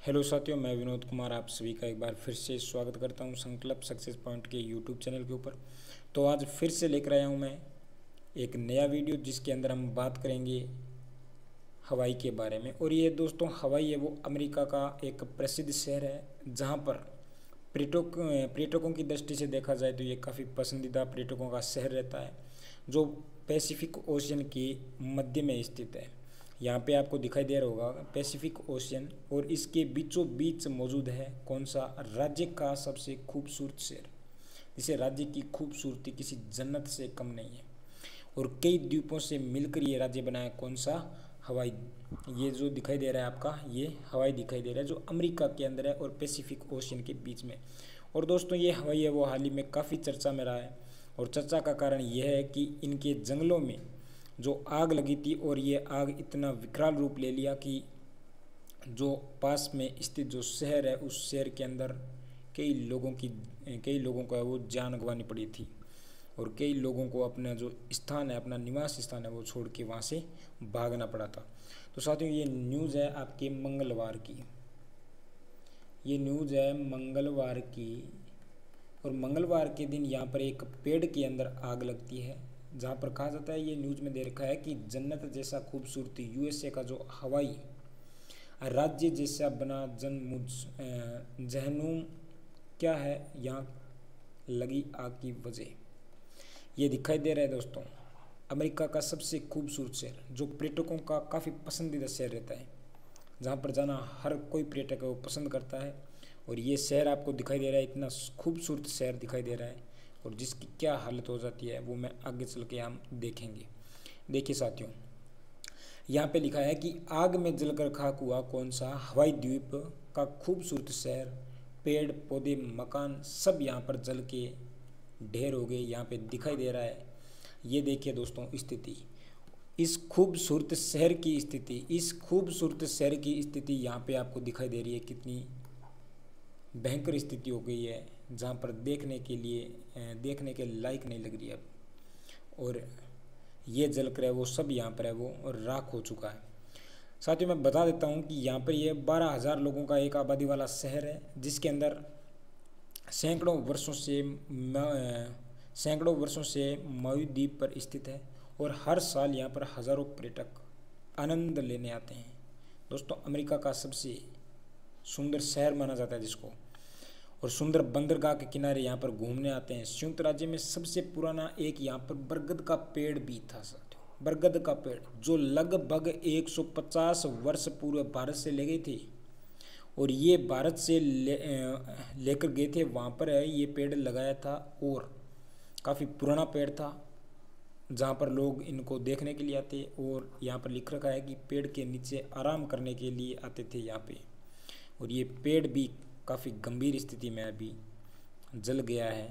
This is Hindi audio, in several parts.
हेलो साथियों, मैं विनोद कुमार आप सभी का एक बार फिर से स्वागत करता हूं संकल्प सक्सेस पॉइंट के यूट्यूब चैनल के ऊपर। तो आज फिर से लेकर आया हूं मैं एक नया वीडियो जिसके अंदर हम बात करेंगे हवाई के बारे में। और ये दोस्तों हवाई है वो अमेरिका का एक प्रसिद्ध शहर है जहां पर पर्यटकों की दृष्टि से देखा जाए तो ये काफ़ी पसंदीदा पर्यटकों का शहर रहता है जो पैसिफिक ओशियन के मध्य में स्थित है। यहाँ पे आपको दिखाई दे रहा होगा पैसिफिक ओशियन, और इसके बीचों बीच मौजूद है कौन सा, राज्य का सबसे खूबसूरत शहर, जिसे राज्य की खूबसूरती किसी जन्नत से कम नहीं है। और कई द्वीपों से मिलकर ये राज्य बना है कौन सा, हवाई। ये जो दिखाई दे रहा है आपका, ये हवाई दिखाई दे रहा है जो अमेरिका के अंदर है और पैसिफिक ओशियन के बीच में। और दोस्तों ये हवाई है वो हाल ही में काफ़ी चर्चा में रहा है, और चर्चा का कारण यह है कि इनके जंगलों में जो आग लगी थी, और ये आग इतना विकराल रूप ले लिया कि जो पास में स्थित जो शहर है उस शहर के अंदर कई लोगों को वो जान गंवानी पड़ी थी, और कई लोगों को अपना जो स्थान है, अपना निवास स्थान है वो छोड़ के वहाँ से भागना पड़ा था। तो साथियों ये न्यूज़ है आपके मंगलवार की, ये न्यूज़ है मंगलवार की। और मंगलवार के दिन यहाँ पर एक पेड़ के अंदर आग लगती है, जहाँ पर कहा जाता है, ये न्यूज़ में दे रखा है कि जन्नत जैसा खूबसूरती यूएसए का जो हवाई राज्य जैसा बना जहनुम क्या है यहाँ लगी आग की वजह। ये दिखाई दे रहा है दोस्तों अमेरिका का सबसे खूबसूरत शहर जो पर्यटकों का काफ़ी पसंदीदा शहर रहता है, जहाँ पर जाना हर कोई पर्यटक है वो पसंद करता है। और ये शहर आपको दिखाई दे रहा है, इतना खूबसूरत शहर दिखाई दे रहा है, और जिसकी क्या हालत हो जाती है वो मैं आगे चल के हम देखेंगे। देखिए साथियों, यहाँ पे लिखा है कि आग में जलकर खाक हुआ कौन सा, हवाई द्वीप का खूबसूरत शहर, पेड़ पौधे मकान सब यहाँ पर जल के ढेर हो गए, यहाँ पे दिखाई दे रहा है। ये देखिए दोस्तों स्थिति, इस खूबसूरत शहर की स्थिति, इस खूबसूरत शहर की स्थिति यहाँ पे आपको दिखाई दे रही है, कितनी भयंकर स्थिति हो गई है, जहाँ पर देखने के लायक नहीं लग रही है अब। और ये जल कर है वो सब यहाँ पर है वो और राख हो चुका है। साथियों मैं बता देता हूँ कि यहाँ पर ये 12,000 लोगों का एक आबादी वाला शहर है, जिसके अंदर सैकड़ों वर्षों से मालदीव पर स्थित है, और हर साल यहाँ पर हज़ारों पर्यटक आनंद लेने आते हैं। दोस्तों अमेरिका का सबसे सुंदर शहर माना जाता है जिसको, और सुंदर बंदरगाह के किनारे यहाँ पर घूमने आते हैं। संयुक्त राज्य में सबसे पुराना एक यहाँ पर बरगद का पेड़ भी था साथियों, बरगद का पेड़ जो लगभग 150 वर्ष पूर्व भारत से ले गए थे, और ये भारत से लेकर गए थे, वहाँ पर है ये पेड़ लगाया था, और काफ़ी पुराना पेड़ था जहाँ पर लोग इनको देखने के लिए आते। और यहाँ पर लिख रखा है कि पेड़ के नीचे आराम करने के लिए आते थे यहाँ पे। और ये पेड़ भी काफ़ी गंभीर स्थिति में अभी जल गया है।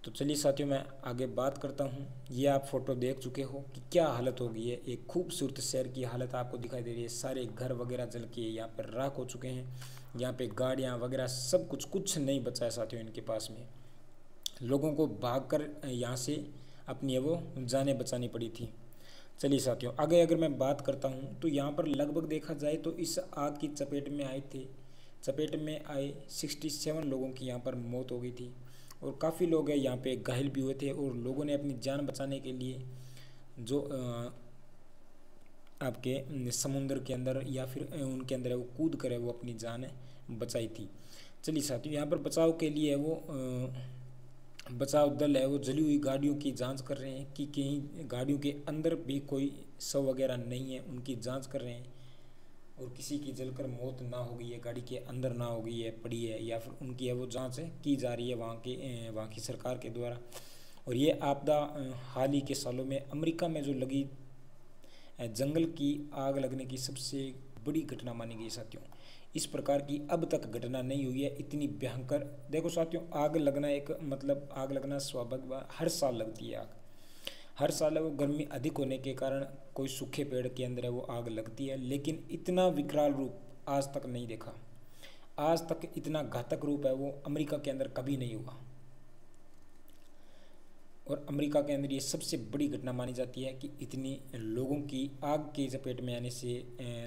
तो चलिए साथियों मैं आगे बात करता हूँ। ये आप फोटो देख चुके हो कि क्या हालत हो गई है, एक खूबसूरत शहर की हालत आपको दिखाई दे रही है। सारे घर वगैरह जल के यहाँ पर राख हो चुके हैं, यहाँ पे गाड़ियाँ वगैरह सब कुछ नहीं बचा है साथियों इनके पास में। लोगों को भागकर यहाँ से अपनी वो जानें बचानी पड़ी थी। चलिए साथियों आगे अगर मैं बात करता हूँ तो यहाँ पर लगभग देखा जाए तो इस आग की चपेट में आए 67 लोगों की यहाँ पर मौत हो गई थी, और काफ़ी लोग हैं यहाँ पे घायल भी हुए थे। और लोगों ने अपनी जान बचाने के लिए जो आपके समुद्र के अंदर या फिर उनके अंदर वो कूद कर वो अपनी जान बचाई थी। चलिए साथियों यहाँ पर बचाव के लिए वो बचाव दल है वो जली हुई गाड़ियों की जांच कर रहे हैं कि कहीं गाड़ियों के अंदर भी कोई शव वगैरह नहीं है, उनकी जांच कर रहे हैं, और किसी की जलकर मौत ना हो गई है, गाड़ी के अंदर ना हो गई है, पड़ी है, या फिर उनकी है वो जांच की जा रही है वहाँ की सरकार के द्वारा। और ये आपदा हाल ही के सालों में अमेरिका में जो लगी जंगल की आग लगने की सबसे बड़ी घटना मानी गई साथियों। इस प्रकार की अब तक घटना नहीं हुई है इतनी भयंकर। देखो साथियों आग लगना आग लगना स्वाभाविक बात, हर साल लगती है आग, हर साल है वो गर्मी अधिक होने के कारण कोई सूखे पेड़ के अंदर है वो आग लगती है, लेकिन इतना विकराल रूप आज तक नहीं देखा, आज तक इतना घातक रूप है वो अमेरिका के अंदर कभी नहीं हुआ। और अमेरिका के अंदर ये सबसे बड़ी घटना मानी जाती है कि इतनी लोगों की आग की चपेट में आने से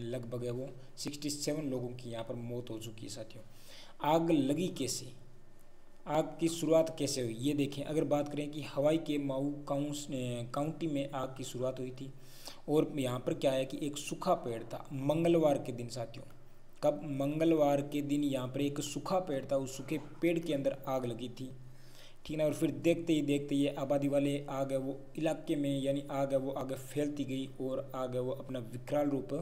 लगभग है वो 67 लोगों की यहाँ पर मौत हो चुकी है साथियों। आग लगी कैसे, आग की शुरुआत कैसे हुई ये देखें। अगर बात करें कि हवाई के माऊ काउंटी में आग की शुरुआत हुई थी और यहाँ पर क्या है कि एक सूखा पेड़ था मंगलवार के दिन साथियों। कब? मंगलवार के दिन यहाँ पर एक सूखा पेड़ था, उस सूखे पेड़ के अंदर आग लगी थी, ठीक ना। और फिर देखते ही देखते ये आबादी वाले आग है वो इलाके में, यानी आग है वो आगे फैलती गई और आग है वो अपना विकराल रूप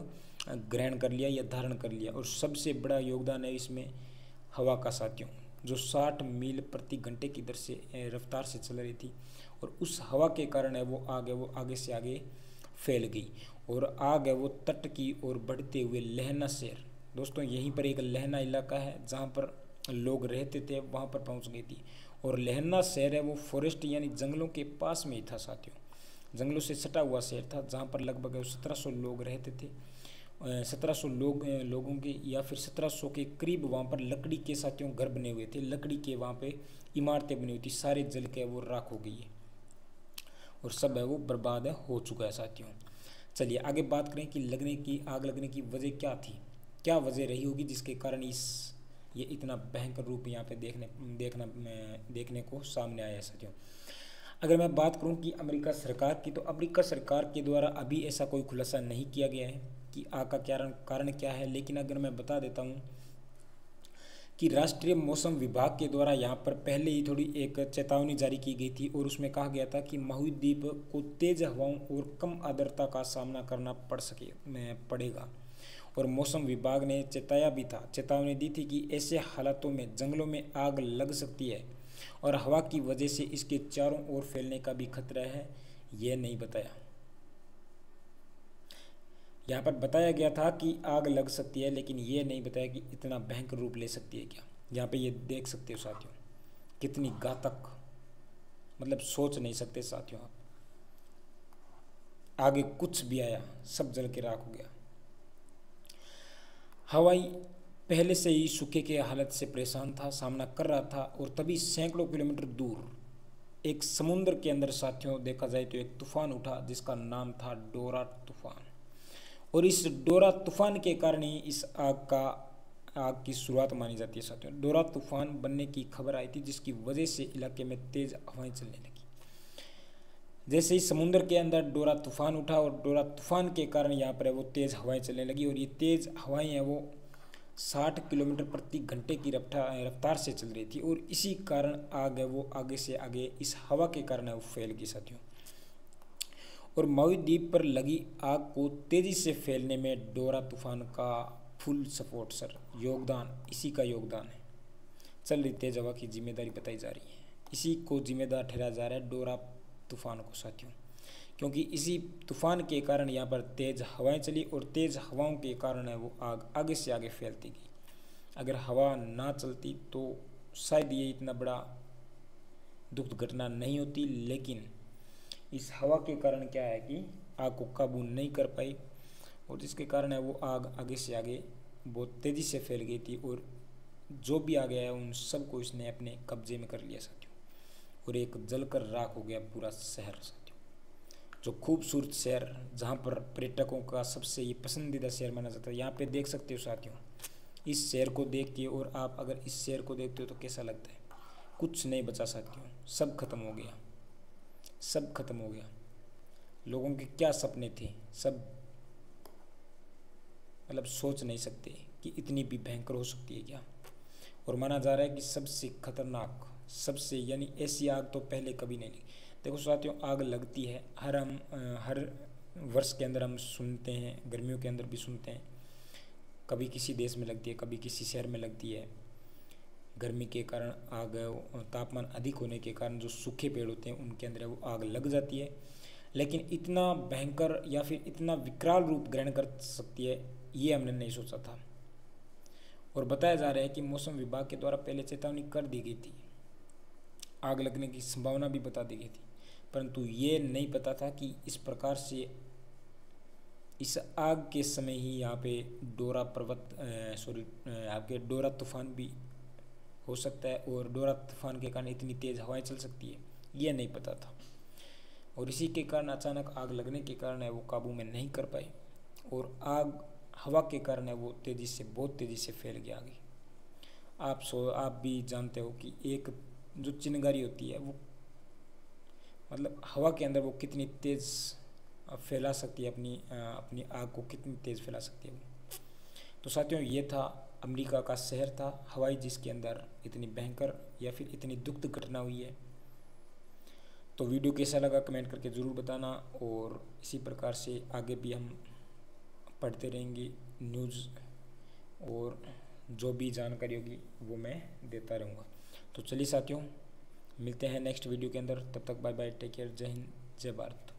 ग्रहण कर लिया या धारण कर लिया। और सबसे बड़ा योगदान है इसमें हवा का साथियों, जो 60 मील प्रति घंटे की दर से रफ्तार से चल रही थी और उस हवा के कारण है वो आगे से आगे फैल गई। और आग है वो तट की ओर बढ़ते हुए लहना शहर, दोस्तों यहीं पर एक लहना इलाका है जहाँ पर लोग रहते थे, वहाँ पर पहुँच गई थी। और लहना शहर है वो फॉरेस्ट यानी जंगलों के पास में ही था साथियों, जंगलों से सटा हुआ शहर था जहाँ पर लगभग 1700 लोग रहते थे। 1700 लोगों के या फिर 1700 के करीब वहाँ पर लकड़ी के साथियों घर बने हुए थे, लकड़ी के वहाँ पे इमारतें बनी हुई थी, सारे जल के वो राख हो गई है और सब है वो बर्बाद हो चुका है साथियों। चलिए आगे बात करें कि आग लगने की वजह क्या थी, क्या वजह रही होगी जिसके कारण ये इतना भयंकर रूप यहाँ पे देखने को सामने आया है साथियों। अगर मैं बात करूँ कि अमेरिका सरकार की, तो अमेरिका सरकार के द्वारा अभी ऐसा कोई खुलासा नहीं किया गया है कि आग का कारण क्या है। लेकिन अगर मैं बता देता हूँ कि राष्ट्रीय मौसम विभाग के द्वारा यहाँ पर पहले ही थोड़ी एक चेतावनी जारी की गई थी और उसमें कहा गया था कि महाद्वीप को तेज हवाओं और कम आर्द्रता का सामना करना पड़ेगा। और मौसम विभाग ने चेतावनी दी थी कि ऐसे हालातों में जंगलों में आग लग सकती है और हवा की वजह से इसके चारों ओर फैलने का भी खतरा है, यह नहीं बताया। यहाँ पर बताया गया था कि आग लग सकती है, लेकिन ये नहीं बताया कि इतना भयंकर रूप ले सकती है क्या। यहाँ पे ये देख सकते हो साथियों कितनी घातक, मतलब सोच नहीं सकते साथियों आप। आगे कुछ भी आया सब जल के राख हो गया। हवाई पहले से ही सूखे के हालत से परेशान था, सामना कर रहा था और तभी सैकड़ों किलोमीटर दूर एक समुद्र के अंदर साथियों देखा जाए तो एक तूफान उठा जिसका नाम था डोरा तूफान। और इस डोरा तूफान के कारण ही इस आग की शुरुआत मानी जाती है साथियों। डोरा तूफान बनने की खबर आई थी जिसकी वजह से इलाके में तेज हवाएं चलने लगी। जैसे ही समुद्र के अंदर डोरा तूफान उठा और डोरा तूफान के कारण यहाँ पर वो तेज़ हवाएं चलने लगी और ये तेज़ हवाएं हैं वो 60 किलोमीटर प्रति घंटे की रफ्तार से चल रही थी और इसी कारण आग है वो आगे से आगे इस हवा के कारण है वो फैल गई साथियों। और माउई द्वीप पर लगी आग को तेज़ी से फैलने में डोरा तूफान का फुल सपोर्ट सर, योगदान इसी का योगदान है। चल रही तेज हवा की जिम्मेदारी बताई जा रही है, इसी को जिम्मेदार ठहराया जा रहा है डोरा तूफान को साथियों, क्योंकि इसी तूफान के कारण यहाँ पर तेज़ हवाएं चली और तेज़ हवाओं के कारण है वो आग आगे से आगे फैलती गई। अगर हवा ना चलती तो शायद ये इतना बड़ा दुखद घटना नहीं होती, लेकिन इस हवा के कारण क्या है कि आग को काबू नहीं कर पाई और जिसके कारण है वो आग आगे से आगे बहुत तेज़ी से फैल गई थी और जो भी आ गया है उन सबको इसने अपने कब्जे में कर लिया साथियों और एक जलकर राख हो गया पूरा शहर साथियों। जो खूबसूरत शहर जहाँ पर पर्यटकों का सबसे ये पसंदीदा शहर माना जाता है, यहाँ पे देख सकते हो साथियों। इस शहर को देख के और आप अगर इस शहर को देखते हो तो कैसा लगता है? कुछ नहीं बचा साथियों, सब खत्म हो गया, सब खत्म हो गया। लोगों के क्या सपने थे, सब मतलब सोच नहीं सकते कि इतनी भी भयंकर हो सकती है क्या। और माना जा रहा है कि सबसे खतरनाक, सबसे यानी ऐसी आग तो पहले कभी नहीं लगी। देखो साथियों, आग लगती है हर वर्ष के अंदर हम सुनते हैं, गर्मियों के अंदर भी सुनते हैं, कभी किसी देश में लगती है, कभी किसी शहर में लगती है। गर्मी के कारण आग, तापमान अधिक होने के कारण जो सूखे पेड़ होते हैं उनके अंदर वो आग लग जाती है। लेकिन इतना भयंकर या फिर इतना विकराल रूप ग्रहण कर सकती है ये हमने नहीं सोचा था। और बताया जा रहा है कि मौसम विभाग के द्वारा पहले चेतावनी कर दी गई थी, आग लगने की संभावना भी बता दी गई थी, परंतु ये नहीं पता था कि इस प्रकार से इस आग के समय ही यहाँ पे आपके डोरा तूफान भी हो सकता है और डोरा तूफान के कारण इतनी तेज़ हवाएं चल सकती है, ये नहीं पता था। और इसी के कारण अचानक आग लगने के कारण है वो काबू में नहीं कर पाए और आग हवा के कारण है वो बहुत तेज़ी से फैल गया आगे। आप भी जानते हो कि एक जो चिंगारी होती है वो मतलब हवा के अंदर वो कितनी तेज़ फैला सकती है, अपनी आग को कितनी तेज़ फैला सकती है वो। तो साथियों, ये था अमेरिका का शहर था हवाई, जिसके अंदर इतनी भयंकर या फिर इतनी दुखद घटना हुई है। तो वीडियो कैसा लगा कमेंट करके ज़रूर बताना, और इसी प्रकार से आगे भी हम पढ़ते रहेंगे न्यूज़, और जो भी जानकारी होगी वो मैं देता रहूँगा। तो चलिए साथियों, मिलते हैं नेक्स्ट वीडियो के अंदर। तब तक बाय बाय, टेक केयर, जय हिंद, जय भारत।